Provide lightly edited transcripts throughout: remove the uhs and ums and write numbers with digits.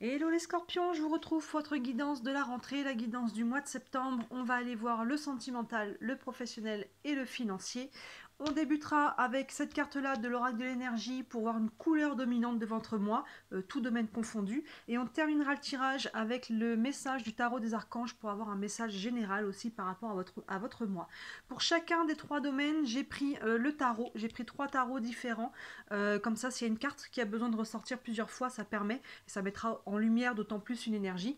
Hello les scorpions, je vous retrouve pour votre guidance de la rentrée, la guidance du mois de septembre. On va aller voir le sentimental, le professionnel et le financier. On débutera avec cette carte-là de l'oracle de l'énergie pour voir une couleur dominante de votre mois, tout domaine confondu. Et on terminera le tirage avec le message du tarot des archanges pour avoir un message général aussi par rapport à votre mois. Pour chacun des trois domaines, j'ai pris le tarot, j'ai pris trois tarots différents. Comme ça, s'il y a une carte qui a besoin de ressortir plusieurs fois, ça permet, et ça mettra en lumière d'autant plus une énergie.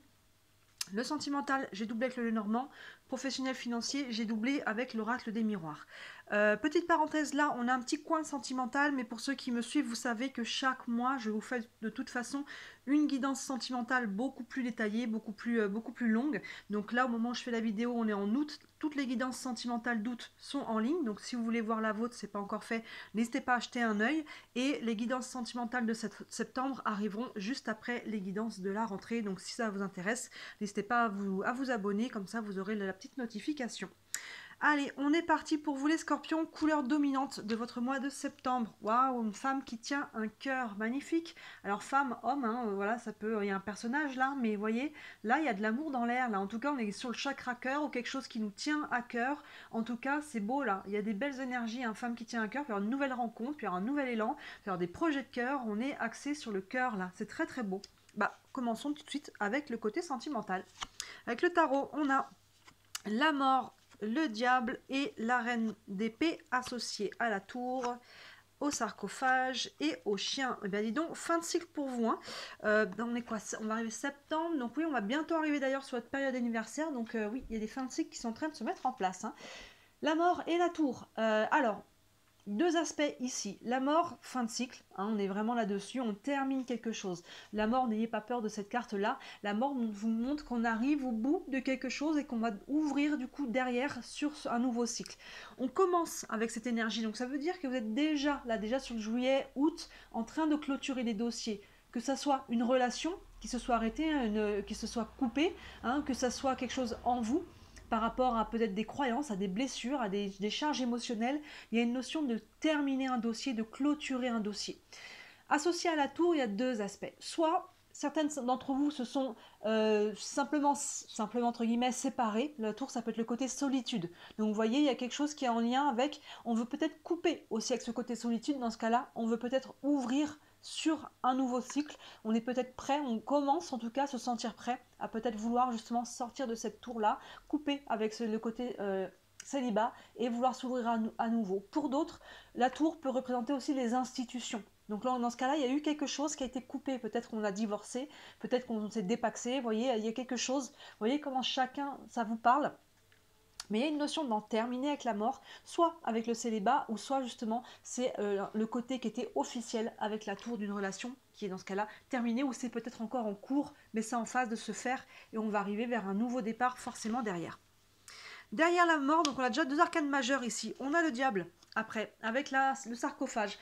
Le sentimental, j'ai doublé avec le Lenormand. Professionnel financier, j'ai doublé avec l'oracle des miroirs. Petite parenthèse, là, on a un petit coin sentimental, mais pour ceux qui me suivent, vous savez que chaque mois, je vous fais de toute façon une guidance sentimentale beaucoup plus détaillée, beaucoup plus longue. Donc là, au moment où je fais la vidéo, on est en août. Toutes les guidances sentimentales d'août sont en ligne. Donc si vous voulez voir la vôtre, c'est pas encore fait, n'hésitez pas à jeter un œil. Et les guidances sentimentales de septembre arriveront juste après les guidances de la rentrée. Donc si ça vous intéresse, n'hésitez pas à vous abonner, comme ça vous aurez la petite notification. Allez, on est parti pour vous les scorpions, couleur dominante de votre mois de septembre. Waouh, une femme qui tient un cœur magnifique. Alors femme, homme, hein, voilà, ça peut, il y a un personnage là, mais vous voyez, là il y a de l'amour dans l'air, là en tout cas on est sur le chakra cœur ou quelque chose qui nous tient à cœur. En tout cas c'est beau là, il y a des belles énergies, une femme qui tient à cœur, faire une nouvelle rencontre, faire un nouvel élan, faire des projets de cœur, on est axé sur le cœur là, c'est très très beau. Bah, commençons tout de suite avec le côté sentimental. Avec le tarot, on a la mort, le diable et la reine d'épée associée à la tour, au sarcophage et au chien. Eh bien dis donc, fin de cycle pour vous. Hein. On est quoi? On va arriver septembre, donc oui, on va bientôt arriver d'ailleurs sur votre période anniversaire. Donc oui, il y a des fins de cycle qui sont en train de se mettre en place. Hein. La mort et la tour. Alors, deux aspects ici. La mort, fin de cycle, hein, on est vraiment là-dessus, on termine quelque chose. La mort, n'ayez pas peur de cette carte-là. La mort vous montre qu'on arrive au bout de quelque chose et qu'on va ouvrir du coup derrière sur un nouveau cycle. On commence avec cette énergie, donc ça veut dire que vous êtes déjà là, déjà sur le juillet, août, en train de clôturer des dossiers. Que ça soit une relation qui se soit arrêtée, qui se soit coupée, hein, que ça soit quelque chose en vous, par rapport à peut-être des croyances, à des blessures, à des charges émotionnelles. Il y a une notion de terminer un dossier, de clôturer un dossier. Associé à la tour, il y a deux aspects. Soit certaines d'entre vous se sont simplement entre guillemets séparées. La tour, ça peut être le côté solitude. Donc vous voyez, il y a quelque chose qui est en lien avec, on veut peut-être couper aussi avec ce côté solitude. Dans ce cas-là, on veut peut-être ouvrir sur un nouveau cycle. On est peut-être prêt, on commence en tout cas à se sentir prêt, à peut-être vouloir justement sortir de cette tour-là, couper avec le côté célibat et vouloir s'ouvrir à nouveau. Pour d'autres, la tour peut représenter aussi les institutions. Donc là, dans ce cas-là, il y a eu quelque chose qui a été coupé. Peut-être qu'on a divorcé, peut-être qu'on s'est dépaxé. Vous voyez, il y a quelque chose. Vous voyez comment chacun, ça vous parle. Mais il y a une notion d'en terminer avec la mort, soit avec le célibat, ou soit justement c'est le côté qui était officiel avec la tour d'une relation qui est dans ce cas-là terminée, ou c'est peut-être encore en cours, mais c'est en phase de se faire, et on va arriver vers un nouveau départ forcément derrière. Derrière la mort, donc on a déjà deux arcanes majeures ici. On a le diable, après, avec le sarcophage.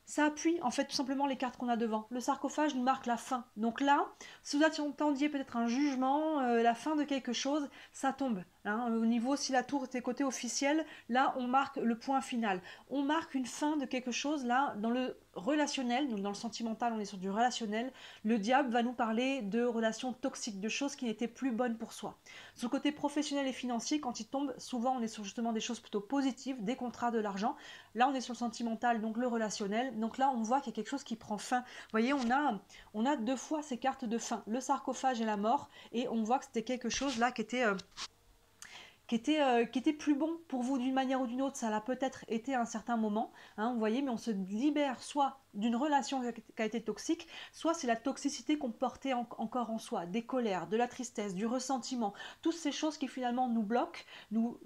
Ça appuie en fait tout simplement les cartes qu'on a devant. Le sarcophage nous marque la fin. Donc là, si vous attendiez peut-être un jugement, la fin de quelque chose, ça tombe. Hein. Au niveau, si la tour était côté officiel, là on marque le point final. On marque une fin de quelque chose là dans le relationnel, donc dans le sentimental on est sur du relationnel. Le diable va nous parler de relations toxiques, de choses qui n'étaient plus bonnes pour soi. Sur le côté professionnel et financier, quand il tombe, souvent on est sur justement des choses plutôt positives, des contrats, de l'argent. Là on est sur le sentimental, donc le relationnel. Donc là on voit qu'il y a quelque chose qui prend fin. Vous voyez, on a deux fois ces cartes de fin, le sarcophage et la mort, et on voit que c'était quelque chose là qui était plus bon pour vous d'une manière ou d'une autre. Ça l'a peut-être été à un certain moment, hein, vous voyez, mais on se libère soit d'une relation qui a été toxique, soit c'est la toxicité qu'on portait encore en soi, des colères, de la tristesse, du ressentiment, toutes ces choses qui finalement nous bloquent, nous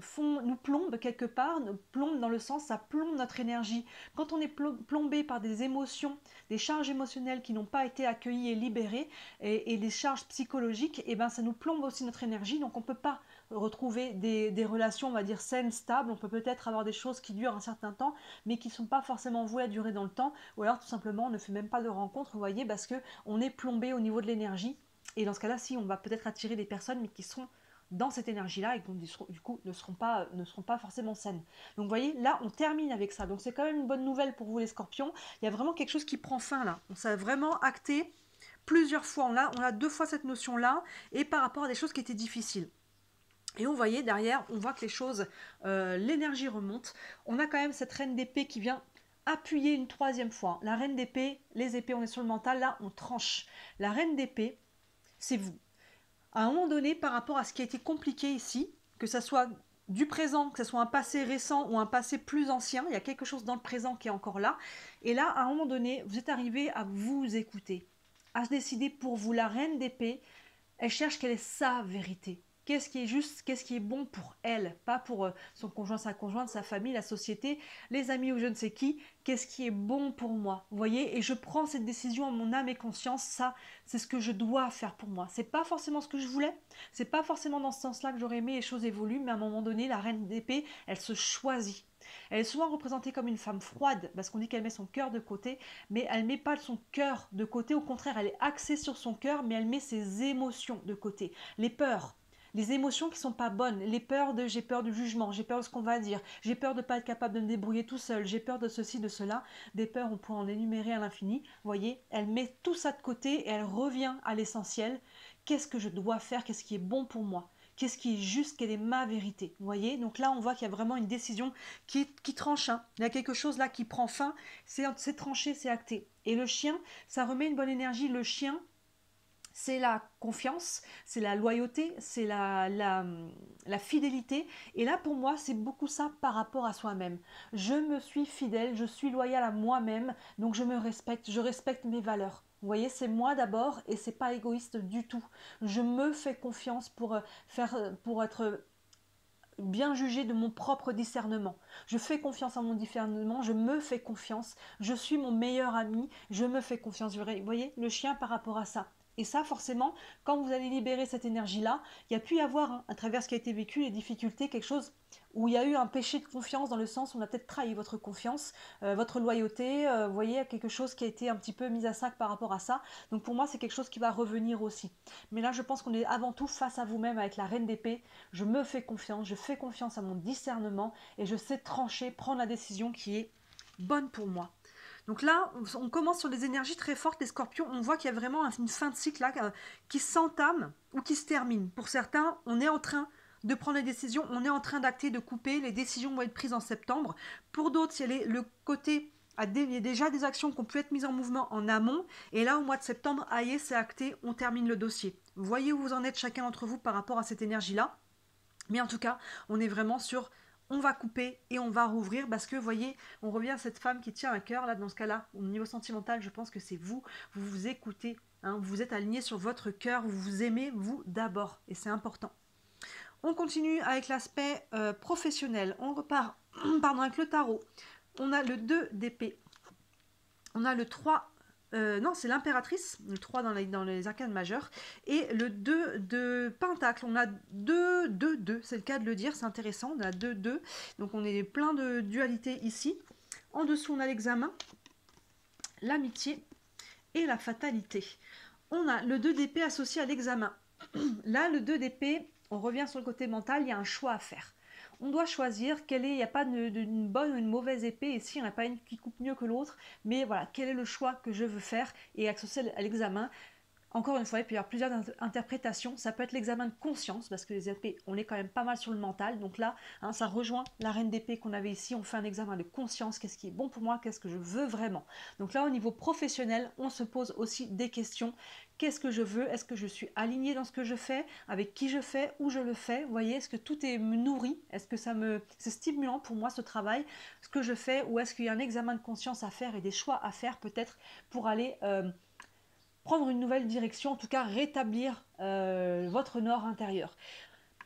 plombent quelque part, nous plombent dans le sens, ça plombe notre énergie. Quand on est plombé par des émotions, des charges émotionnelles qui n'ont pas été accueillies et libérées, et des charges psychologiques, et ben ça nous plombe aussi notre énergie, donc on ne peut pas retrouver des relations, on va dire, saines, stables. On peut peut-être avoir des choses qui durent un certain temps, mais qui ne sont pas forcément vouées à durer dans le temps, ou alors tout simplement on ne fait même pas de rencontre, vous voyez, parce qu'on est plombé au niveau de l'énergie, et dans ce cas-là, si on va peut-être attirer des personnes, mais qui sont dans cette énergie-là, et qui du coup ne seront pas forcément saines. Donc vous voyez, là on termine avec ça, donc c'est quand même une bonne nouvelle pour vous les scorpions, il y a vraiment quelque chose qui prend fin là, on s'est vraiment acté plusieurs fois, on a 2 fois cette notion-là, et par rapport à des choses qui étaient difficiles. Et on voyait derrière, on voit que les choses, l'énergie remonte. On a quand même cette reine d'épée qui vient appuyer une 3e fois. La reine d'épée, les épées, on est sur le mental, là on tranche. La reine d'épée, c'est vous. À un moment donné, par rapport à ce qui a été compliqué ici, que ça soit du présent, que ce soit un passé récent ou un passé plus ancien, il y a quelque chose dans le présent qui est encore là. Et là, à un moment donné, vous êtes arrivé à vous écouter, à se décider pour vous. La reine d'épée, elle cherche quelle est sa vérité. Qu'est-ce qui est juste, qu'est-ce qui est bon pour elle, pas pour son conjoint, sa conjointe, sa famille, la société, les amis ou je ne sais qui. Qu'est-ce qui est bon pour moi, vous voyez? Et je prends cette décision en mon âme et conscience. Ça, c'est ce que je dois faire pour moi. C'est pas forcément ce que je voulais, c'est pas forcément dans ce sens-là que j'aurais aimé les choses évoluent, mais à un moment donné, la reine d'épée, elle se choisit. Elle est souvent représentée comme une femme froide, parce qu'on dit qu'elle met son cœur de côté, mais elle ne met pas son cœur de côté, au contraire, elle est axée sur son cœur, mais elle met ses émotions de côté. Les peurs, les émotions qui sont pas bonnes, les peurs de j'ai peur du jugement, j'ai peur de ce qu'on va dire, j'ai peur de ne pas être capable de me débrouiller tout seul, j'ai peur de ceci, de cela, des peurs on pourrait en énumérer à l'infini. Vous voyez, elle met tout ça de côté et elle revient à l'essentiel. Qu'est-ce que je dois faire, qu'est-ce qui est bon pour moi, qu'est-ce qui est juste, quelle est ma vérité, vous voyez? Donc là on voit qu'il y a vraiment une décision qui tranche, hein. Il y a quelque chose là qui prend fin, c'est tranché, c'est acté. Et le chien, ça remet une bonne énergie. Le chien, c'est la confiance, c'est la loyauté, c'est la fidélité. Et là, pour moi, c'est beaucoup ça par rapport à soi-même. Je me suis fidèle, je suis loyale à moi-même, donc je me respecte, je respecte mes valeurs. Vous voyez, c'est moi d'abord et c'est pas égoïste du tout. Je me fais confiance pour être bien jugée de mon propre discernement. Je fais confiance à mon discernement, je me fais confiance, je suis mon meilleur ami, je me fais confiance. Vous voyez, le chien par rapport à ça. Et ça, forcément, quand vous allez libérer cette énergie-là, il y a pu y avoir, hein, à travers ce qui a été vécu, les difficultés, quelque chose où il y a eu un péché de confiance, dans le sens où on a peut-être trahi votre confiance, votre loyauté, vous voyez, quelque chose qui a été un petit peu mis à sac par rapport à ça. Donc pour moi, c'est quelque chose qui va revenir aussi. Mais là, je pense qu'on est avant tout face à vous-même avec la reine d'épée. Je me fais confiance, je fais confiance à mon discernement et je sais trancher, prendre la décision qui est bonne pour moi. Donc là, on commence sur des énergies très fortes, les scorpions. On voit qu'il y a vraiment une fin de cycle là, qui s'entame ou qui se termine. Pour certains, on est en train de prendre les décisions, on est en train d'acter, de couper. Les décisions vont être prises en septembre. Pour d'autres, il y a le côté, il y a déjà des actions qui ont pu être mises en mouvement en amont. Et là, au mois de septembre, aïe, c'est acté, on termine le dossier. Voyez où vous en êtes chacun d'entre vous par rapport à cette énergie-là. Mais en tout cas, on est vraiment sur on va couper et on va rouvrir, parce que, vous voyez, on revient à cette femme qui tient un cœur, là, dans ce cas-là, au niveau sentimental, je pense que c'est vous vous écoutez, hein, vous êtes aligné sur votre cœur, vous vous aimez, vous d'abord, et c'est important. On continue avec l'aspect professionnel, on repart pardon, avec le tarot. On a le 2 d'épée, on a le 3 non, c'est l'impératrice, le 3 dans les arcanes majeures, et le 2 de pentacle. On a 2, 2, 2, c'est le cas de le dire, c'est intéressant, on a 2, 2, donc on est plein de dualité ici. En dessous, on a l'examen, l'amitié et la fatalité. On a le 2 d'épée associé à l'examen. Là, le 2 d'épée, on revient sur le côté mental, il y a un choix à faire. On doit choisir il n'y a pas d'une bonne ou une mauvaise épée ici, il n'y en a pas une qui coupe mieux que l'autre, mais voilà, quel est le choix que je veux faire et associé à l'examen. Encore une fois, il peut y avoir plusieurs interprétations. Ça peut être l'examen de conscience, parce que les épées, on est quand même pas mal sur le mental. Donc là, hein, ça rejoint la reine d'épée qu'on avait ici. On fait un examen de conscience. Qu'est-ce qui est bon pour moi? Qu'est-ce que je veux vraiment? Donc là, au niveau professionnel, on se pose aussi des questions. Qu'est-ce que je veux? Est-ce que je suis alignée dans ce que je fais? Avec qui je fais? Où je le fais? Vous voyez, est-ce que tout est me nourrit? Est-ce que c'est stimulant pour moi, ce travail, ce que je fais? Ou est-ce qu'il y a un examen de conscience à faire et des choix à faire peut-être pour aller prendre une nouvelle direction, en tout cas rétablir votre nord intérieur.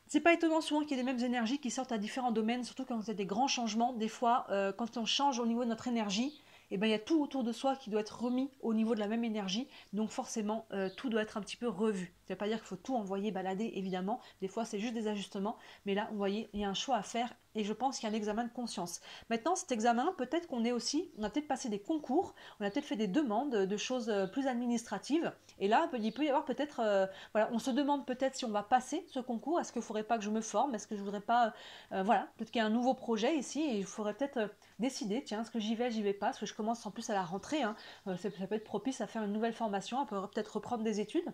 C'est pas étonnant souvent qu'il y ait les mêmes énergies qui sortent à différents domaines, surtout quand il y a des grands changements. Des fois, quand on change au niveau de notre énergie, eh ben, il y a tout autour de soi qui doit être remis au niveau de la même énergie. Donc forcément, tout doit être un petit peu revu. Ça ne veut pas dire qu'il faut tout envoyer balader, évidemment. Des fois, c'est juste des ajustements. Mais là, vous voyez, il y a un choix à faire et je pense qu'il y a un examen de conscience. Maintenant, cet examen, peut-être qu'on est aussi, on a peut-être passé des concours, on a peut-être fait des demandes de choses plus administratives, et là, il peut y avoir peut-être, voilà, on se demande peut-être si on va passer ce concours, est-ce qu'il ne faudrait pas que je me forme, est-ce que je voudrais pas, voilà, peut-être qu'il y a un nouveau projet ici, et il faudrait peut-être décider, tiens, est-ce que j'y vais pas, parce que je commence en plus à la rentrée, hein, ça peut être propice à faire une nouvelle formation, à peut-être reprendre des études.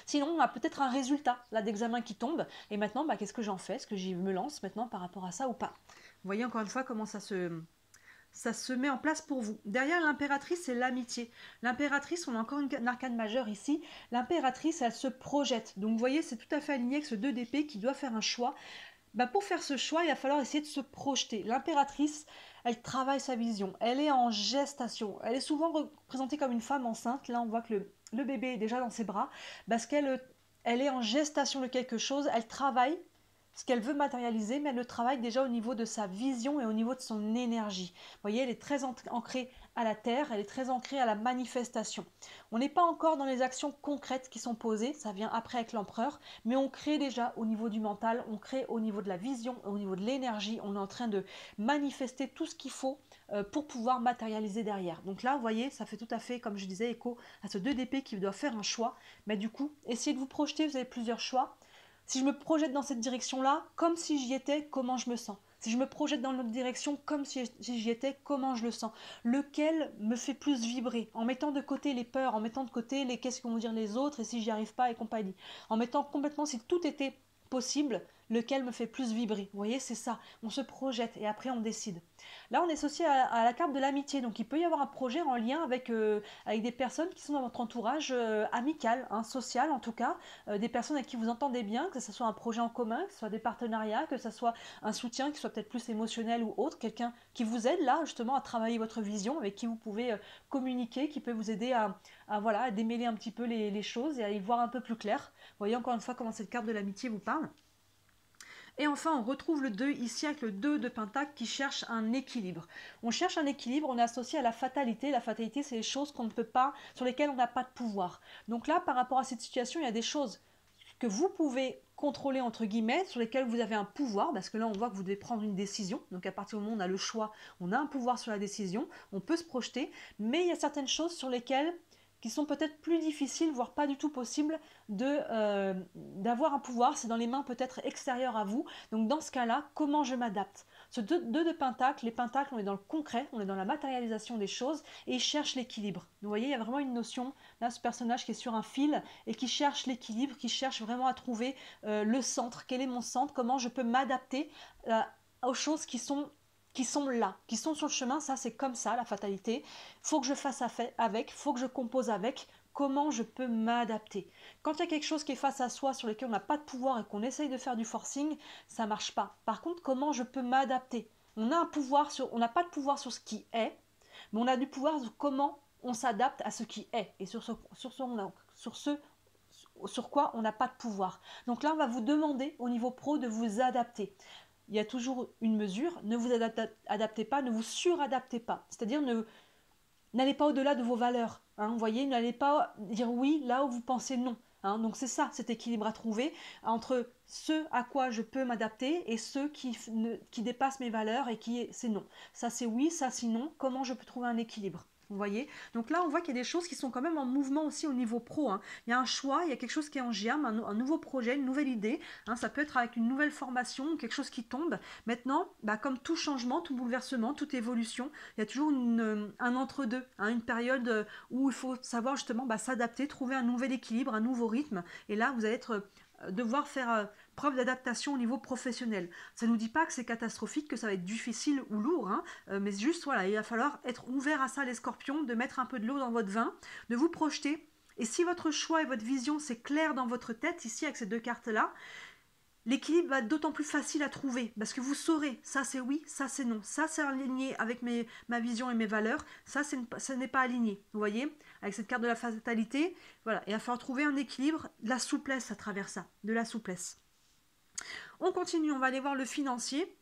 Sinon, on a peut-être un résultat là d'examen qui tombe, et maintenant, bah, qu'est-ce que j'en fais? Est-ce que j'y me lance maintenant par rapport à ça ou pas? Vous voyez encore une fois comment ça se met en place pour vous. Derrière l'impératrice, c'est l'amitié. L'impératrice, on a encore une arcane majeure ici. L'impératrice, elle se projette. Donc vous voyez, c'est tout à fait aligné avec ce 2 d'épée qui doit faire un choix. Bah, pour faire ce choix, il va falloir essayer de se projeter. L'impératrice, elle travaille sa vision. Elle est en gestation. Elle est souvent représentée comme une femme enceinte. Là, on voit que le bébé est déjà dans ses bras parce qu'elle est en gestation de quelque chose. Elle travaille ce qu'elle veut matérialiser, mais elle le travaille déjà au niveau de sa vision et au niveau de son énergie. Vous voyez, elle est très ancrée à la terre, elle est très ancrée à la manifestation. On n'est pas encore dans les actions concrètes qui sont posées, ça vient après avec l'empereur, mais on crée déjà au niveau du mental, on crée au niveau de la vision, au niveau de l'énergie, on est en train de manifester tout ce qu'il faut pour pouvoir matérialiser derrière. Donc là, vous voyez, ça fait tout à fait, comme je disais, écho à ce 2 d'épée qui doit faire un choix, mais du coup, essayez de vous projeter, vous avez plusieurs choix. Si je me projette dans cette direction-là, comme si j'y étais, comment je me sens? Si je me projette dans l'autre direction, comme si j'y étais, comment je le sens? Lequel me fait plus vibrer? En mettant de côté les peurs, en mettant de côté les qu'est-ce que vont dire les autres et si j'y arrive pas et compagnie. En mettant complètement, si tout était possible, lequel me fait plus vibrer? Vous voyez, c'est ça. On se projette et après on décide. Là, on est associé à la carte de l'amitié. Donc, il peut y avoir un projet en lien avec des personnes qui sont dans votre entourage amical, hein, social en tout cas, des personnes avec qui vous entendez bien, que ce soit un projet en commun, que ce soit des partenariats, que ce soit un soutien qui soit peut-être plus émotionnel ou autre, quelqu'un qui vous aide là justement à travailler votre vision, avec qui vous pouvez communiquer, qui peut vous aider voilà, à démêler un petit peu les choses et à y voir un peu plus clair. Vous voyez encore une fois comment cette carte de l'amitié vous parle. Et enfin, on retrouve le 2 ici avec le 2 de Pentacle qui cherche un équilibre. On cherche un équilibre, on est associé à la fatalité. La fatalité, c'est les choses qu'on ne peut pas, sur lesquelles on n'a pas de pouvoir. Donc là, par rapport à cette situation, il y a des choses que vous pouvez contrôler, entre guillemets, sur lesquelles vous avez un pouvoir, parce que là, on voit que vous devez prendre une décision. Donc à partir du moment où on a le choix, on a un pouvoir sur la décision, on peut se projeter, mais il y a certaines choses sur lesquelles qui sont peut-être plus difficiles, voire pas du tout possible d'avoir un pouvoir, c'est dans les mains peut-être extérieures à vous. Donc dans ce cas-là, comment je m'adapte? Ce 2 de Pentacle, les Pentacles, on est dans le concret, on est dans la matérialisation des choses et ils cherchent l'équilibre. Vous voyez, il y a vraiment une notion, là, ce personnage qui est sur un fil et qui cherche l'équilibre, qui cherche vraiment à trouver le centre. Quel est mon centre? Comment je peux m'adapter aux choses qui sont là, qui sont sur le chemin. Ça, c'est comme ça, la fatalité. Faut que je fasse avec, faut que je compose avec. Comment je peux m'adapter? Quand il y a quelque chose qui est face à soi, sur lequel on n'a pas de pouvoir et qu'on essaye de faire du forcing, ça marche pas. Par contre, comment je peux m'adapter? On a un pouvoir on n'a pas de pouvoir sur ce qui est, mais on a du pouvoir sur comment on s'adapte à ce qui est et sur quoi on n'a pas de pouvoir. Donc là, on va vous demander au niveau pro de vous adapter. Il y a toujours une mesure, ne vous adaptez pas, ne vous suradaptez pas. C'est-à-dire, n'allez pas au-delà de vos valeurs. Hein, vous voyez, n'allez pas dire oui là où vous pensez non. Hein, donc c'est ça, cet équilibre à trouver entre ce à quoi je peux m'adapter et ce qui dépasse mes valeurs et c'est non. Ça c'est oui, ça c'est non. Comment je peux trouver un équilibre? Vous voyez? Donc là, on voit qu'il y a des choses qui sont quand même en mouvement aussi au niveau pro. Hein. Il y a un choix, il y a quelque chose qui est en germe, un nouveau projet, une nouvelle idée. Hein. Ça peut être avec une nouvelle formation, quelque chose qui tombe. Maintenant, bah, comme tout changement, tout bouleversement, toute évolution, il y a toujours un entre-deux, hein, une période où il faut savoir justement s'adapter, trouver un nouvel équilibre, un nouveau rythme. Et là, vous allez devoir faire preuve d'adaptation au niveau professionnel. Ça ne nous dit pas que c'est catastrophique, que ça va être difficile ou lourd, hein, mais juste, voilà, il va falloir être ouvert à ça, les scorpions, de mettre un peu de l'eau dans votre vin, de vous projeter. Et si votre choix et votre vision, c'est clair dans votre tête, ici, avec ces deux cartes-là, l'équilibre va être d'autant plus facile à trouver, parce que vous saurez, ça c'est oui, ça c'est non, ça c'est aligné avec ma vision et mes valeurs, ça n'est pas aligné, vous voyez, avec cette carte de la fatalité, voilà, il va falloir trouver un équilibre, de la souplesse à travers ça, de la souplesse. On continue, on va aller voir le financier.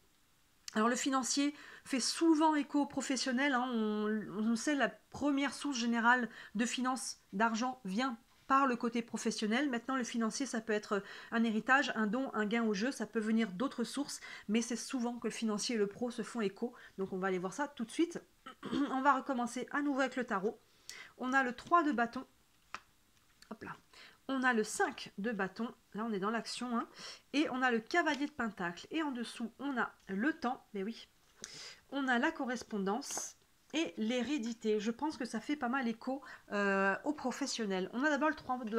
Alors le financier fait souvent écho au professionnel, hein, on sait la première source générale de finances, d'argent vient par le côté professionnel. Maintenant, le financier, ça peut être un héritage, un don, un gain au jeu, ça peut venir d'autres sources, mais c'est souvent que le financier et le pro se font écho. Donc on va aller voir ça tout de suite. On va recommencer à nouveau avec le tarot. On a le 3 de bâton. Hop là. On a le 5 de bâton, là on est dans l'action, hein, et on a le cavalier de pentacle, et en dessous on a le temps, mais oui, on a la correspondance et l'hérédité. Je pense que ça fait pas mal écho aux professionnels. On a d'abord le 3 de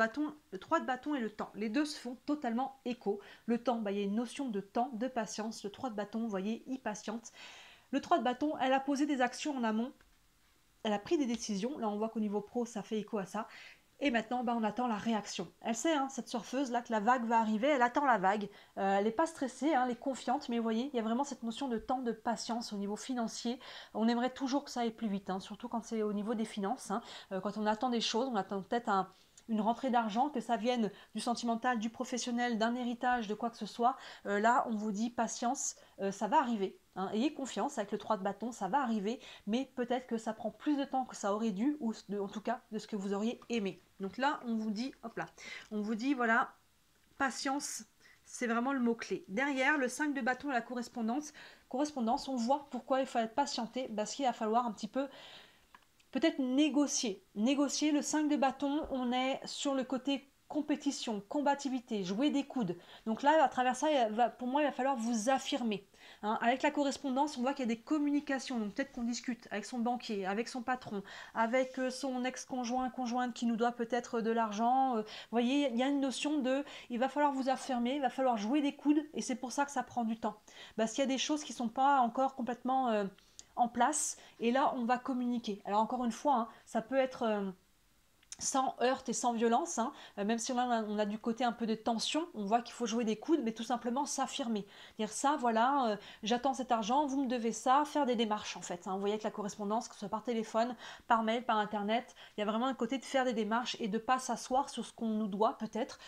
bâton et le temps. Les deux se font totalement écho. Le temps, il y a une notion de temps, de patience. Le 3 de bâton, vous voyez, il patiente. Le 3 de bâton, elle a posé des actions en amont. Elle a pris des décisions. Là, on voit qu'au niveau pro, ça fait écho à ça. Et maintenant, on attend la réaction. Elle sait, hein, cette surfeuse-là, que la vague va arriver, elle attend la vague. Elle n'est pas stressée, hein, elle est confiante, mais vous voyez, il y a vraiment cette notion de temps, de patience au niveau financier. On aimerait toujours que ça aille plus vite, hein, surtout quand c'est au niveau des finances. Hein. Quand on attend des choses, on attend peut-être une rentrée d'argent, que ça vienne du sentimental, du professionnel, d'un héritage, de quoi que ce soit. Là, on vous dit patience, ça va arriver. Hein. Ayez confiance avec le 3 de bâton, ça va arriver, mais peut-être que ça prend plus de temps que ça aurait dû, ou en tout cas de ce que vous auriez aimé. Donc là, on vous dit, hop là, on vous dit, voilà, patience, c'est vraiment le mot-clé. Derrière, le 5 de bâton et la correspondance, on voit pourquoi il faut être patienté, parce qu'il va falloir un petit peu peut-être négocier. Négocier, le 5 de bâton, on est sur le côté compétition, combativité, jouer des coudes. Donc là, à travers ça, pour moi, il va falloir vous affirmer. Hein. Avec la correspondance, on voit qu'il y a des communications. Donc peut-être qu'on discute avec son banquier, avec son patron, avec son ex-conjoint, conjointe qui nous doit peut-être de l'argent. Vous voyez, il y a une notion de, il va falloir vous affirmer, il va falloir jouer des coudes, et c'est pour ça que ça prend du temps. Parce qu'il y a des choses qui ne sont pas encore complètement en place, et là on va communiquer. Alors encore une fois, hein, ça peut être sans heurte et sans violence, hein, même si on a du côté un peu de tension, on voit qu'il faut jouer des coudes, mais tout simplement s'affirmer. Dire ça, voilà, j'attends cet argent, vous me devez ça, faire des démarches en fait. Hein. Vous voyez avec la correspondance, que ce soit par téléphone, par mail, par internet, il y a vraiment un côté de faire des démarches et de ne pas s'asseoir sur ce qu'on nous doit peut-être,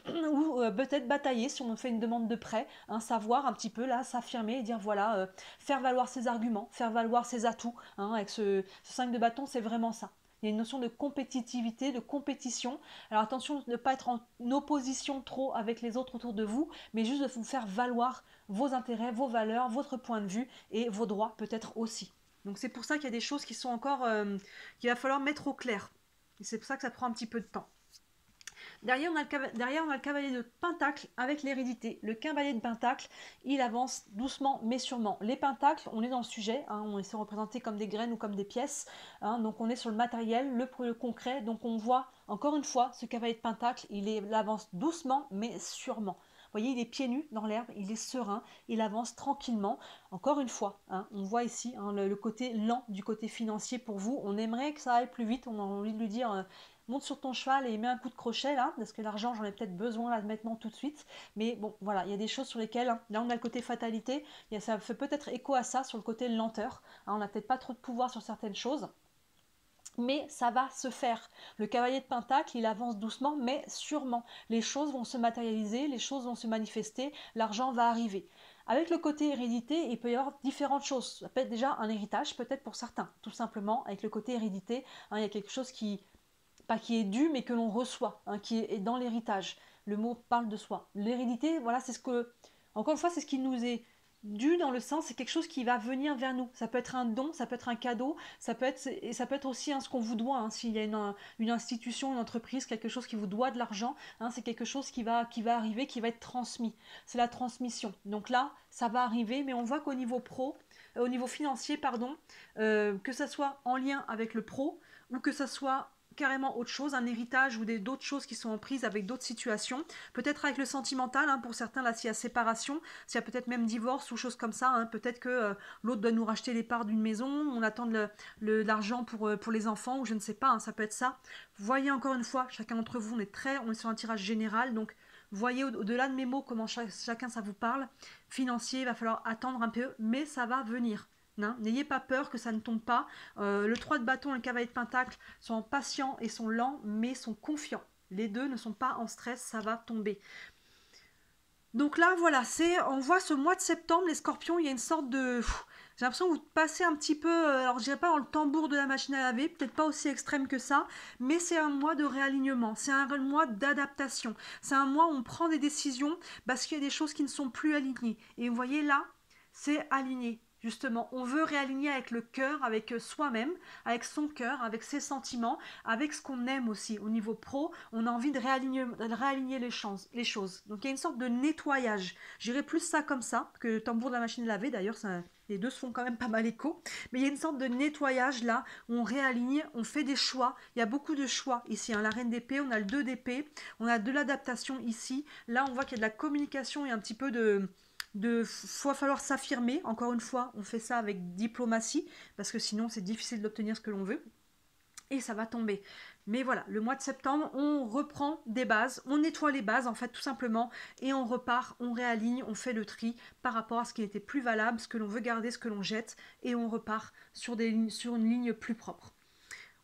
ou peut-être batailler si on fait une demande de prêt, hein, savoir un petit peu là, s'affirmer et dire voilà, faire valoir ses arguments, faire valoir ses atouts. Hein, avec ce 5 de bâton, c'est vraiment ça. Il y a une notion de compétitivité, de compétition. Alors attention de ne pas être en opposition trop avec les autres autour de vous, mais juste de vous faire valoir vos intérêts, vos valeurs, votre point de vue et vos droits peut-être aussi. Donc c'est pour ça qu'il y a des choses qui sont encore, qu'il va falloir mettre au clair. Et c'est pour ça que ça prend un petit peu de temps. Derrière, on a le cavalier de pentacle avec l'hérédité. Le cavalier de pentacle, il avance doucement mais sûrement. Les pentacles, on est dans le sujet, hein, on les représentés comme des graines ou comme des pièces. Hein, donc on est sur le matériel, le concret. Donc on voit, encore une fois, ce cavalier de pentacle, il avance doucement mais sûrement. Vous voyez, il est pieds nus dans l'herbe, il est serein, il avance tranquillement. Encore une fois, hein, on voit ici hein, le côté lent du côté financier pour vous. On aimerait que ça aille plus vite, on a envie de lui dire monte sur ton cheval et mets un coup de crochet là, parce que l'argent j'en ai peut-être besoin là maintenant tout de suite. Mais bon, voilà, il y a des choses sur lesquelles, hein, là on a le côté fatalité, ça fait peut-être écho à ça sur le côté lenteur. Hein, on n'a peut-être pas trop de pouvoir sur certaines choses. Mais ça va se faire. Le cavalier de pentacle, il avance doucement, mais sûrement. Les choses vont se matérialiser, les choses vont se manifester, l'argent va arriver. Avec le côté hérédité, il peut y avoir différentes choses. Ça peut être déjà un héritage, peut-être pour certains. Tout simplement, avec le côté hérédité, hein, il y a quelque chose qui, pas qui est dû, mais que l'on reçoit, hein, qui est dans l'héritage. Le mot parle de soi. L'hérédité, voilà, c'est ce que, encore une fois, c'est ce qui nous est dû dans le sens, c'est quelque chose qui va venir vers nous. Ça peut être un don, ça peut être un cadeau, ça peut être aussi hein, ce qu'on vous doit. Hein, s'il y a une institution, une entreprise, quelque chose qui vous doit de l'argent, hein, c'est quelque chose qui va arriver, qui va être transmis. C'est la transmission. Donc là, ça va arriver, mais on voit qu'au niveau au niveau financier, pardon, que ça soit en lien avec le pro ou que ça soit carrément autre chose, un héritage ou d'autres choses qui sont en prise avec d'autres situations, peut-être avec le sentimental, hein, pour certains là s'il y a séparation, s'il y a peut-être même divorce ou choses comme ça, hein, peut-être que l'autre doit nous racheter les parts d'une maison, on attend de l'argent pour les enfants ou je ne sais pas, hein, ça peut être ça. Voyez encore une fois, chacun d'entre vous, on est sur un tirage général, donc voyez au-delà de mes mots comment chacun ça vous parle. Financier, il va falloir attendre un peu, mais ça va venir. N'ayez pas peur que ça ne tombe pas. Le 3 de bâton et le cavalier de pentacle sont patients et sont lents, mais sont confiants. Les deux ne sont pas en stress, ça va tomber. Donc là, voilà, on voit ce mois de septembre, les scorpions, il y a une sorte de J'ai l'impression que vous passez un petit peu, alors je dirais pas dans le tambour de la machine à laver, peut-être pas aussi extrême que ça, mais c'est un mois de réalignement, c'est un mois d'adaptation, c'est un mois où on prend des décisions parce qu'il y a des choses qui ne sont plus alignées. Et vous voyez là, c'est aligné. Justement, on veut réaligner avec le cœur, avec soi-même, avec son cœur, avec ses sentiments, avec ce qu'on aime aussi. Au niveau pro, on a envie de réaligner les choses. Donc il y a une sorte de nettoyage. J'irais plus ça comme ça, que le tambour de la machine à laver. D'ailleurs, les deux se font quand même pas mal écho. Mais il y a une sorte de nettoyage là, où on réaligne, on fait des choix. Il y a beaucoup de choix ici. Hein. La reine d'épée, on a le 2 d'épée, on a de l'adaptation ici. Là, on voit qu'il y a de la communication et un petit peu va falloir s'affirmer. Encore une fois, on fait ça avec diplomatie, parce que sinon c'est difficile d'obtenir ce que l'on veut. Et ça va tomber. Mais voilà, le mois de septembre, on reprend des bases, on nettoie les bases en fait tout simplement, et on repart, on réaligne, on fait le tri par rapport à ce qui n'était plus valable, ce que l'on veut garder, ce que l'on jette, et on repart sur une ligne plus propre.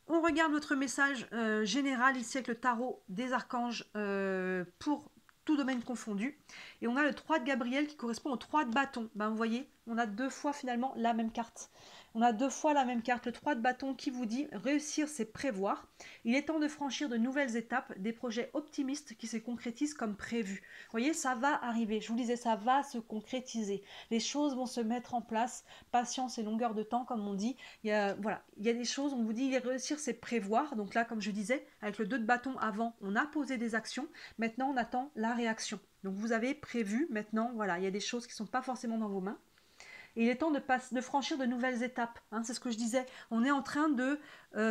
On regarde notre message général ici avec le tarot des archanges pour tout domaine confondu. Et on a le 3 de Gabriel qui correspond au 3 de bâton. Ben, vous voyez, on a deux fois finalement la même carte. On a deux fois la même carte, le 3 de bâton qui vous dit réussir c'est prévoir. Il est temps de franchir de nouvelles étapes, des projets optimistes qui se concrétisent comme prévu. Vous voyez, ça va arriver. Je vous disais, ça va se concrétiser. Les choses vont se mettre en place. Patience et longueur de temps, comme on dit. Voilà, il y a des choses, on vous dit réussir c'est prévoir. Donc là, comme je disais, avec le 2 de bâton avant, on a posé des actions. Maintenant, on attend la réaction. Donc vous avez prévu, maintenant, voilà, il y a des choses qui ne sont pas forcément dans vos mains. Et il est temps de franchir de nouvelles étapes. Hein, c'est ce que je disais. On est en train de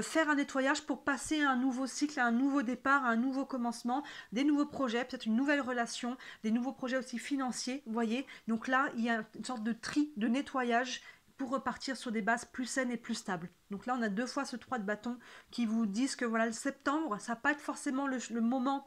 faire un nettoyage pour passer à un nouveau cycle, à un nouveau départ, à un nouveau commencement, des nouveaux projets, peut-être une nouvelle relation, des nouveaux projets aussi financiers. Vous voyez. Donc là, il y a une sorte de tri, de nettoyage pour repartir sur des bases plus saines et plus stables. Donc là, on a deux fois ce 3 de bâton qui vous disent que voilà, le septembre, ça ne va pas être forcément le moment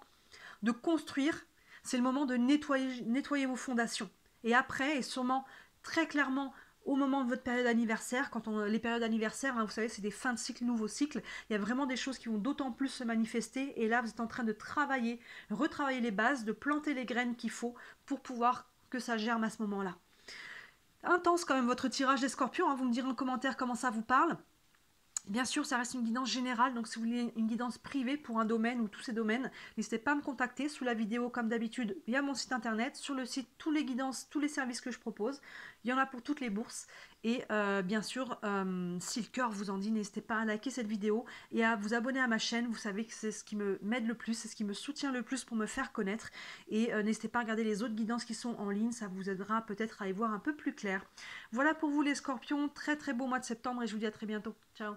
de construire, c'est le moment de nettoyer vos fondations. Et après, et sûrement très clairement au moment de votre période anniversaire, les périodes anniversaires, hein, vous savez, c'est des fins de cycle, nouveaux cycles, il y a vraiment des choses qui vont d'autant plus se manifester, et là, vous êtes en train de retravailler les bases, de planter les graines qu'il faut pour pouvoir que ça germe à ce moment-là. Intense quand même votre tirage des scorpions, hein, vous me direz en commentaire comment ça vous parle. Bien sûr, ça reste une guidance générale, donc si vous voulez une guidance privée pour un domaine ou tous ces domaines, n'hésitez pas à me contacter sous la vidéo comme d'habitude via mon site internet, sur le site tous les guidances, tous les services que je propose. Il y en a pour toutes les bourses. Et bien sûr, si le cœur vous en dit, n'hésitez pas à liker cette vidéo et à vous abonner à ma chaîne. Vous savez que c'est ce qui m'aide le plus, c'est ce qui me soutient le plus pour me faire connaître. Et n'hésitez pas à regarder les autres guidances qui sont en ligne, ça vous aidera peut-être à y voir un peu plus clair. Voilà pour vous les scorpions, très très beau mois de septembre et je vous dis à très bientôt. Ciao.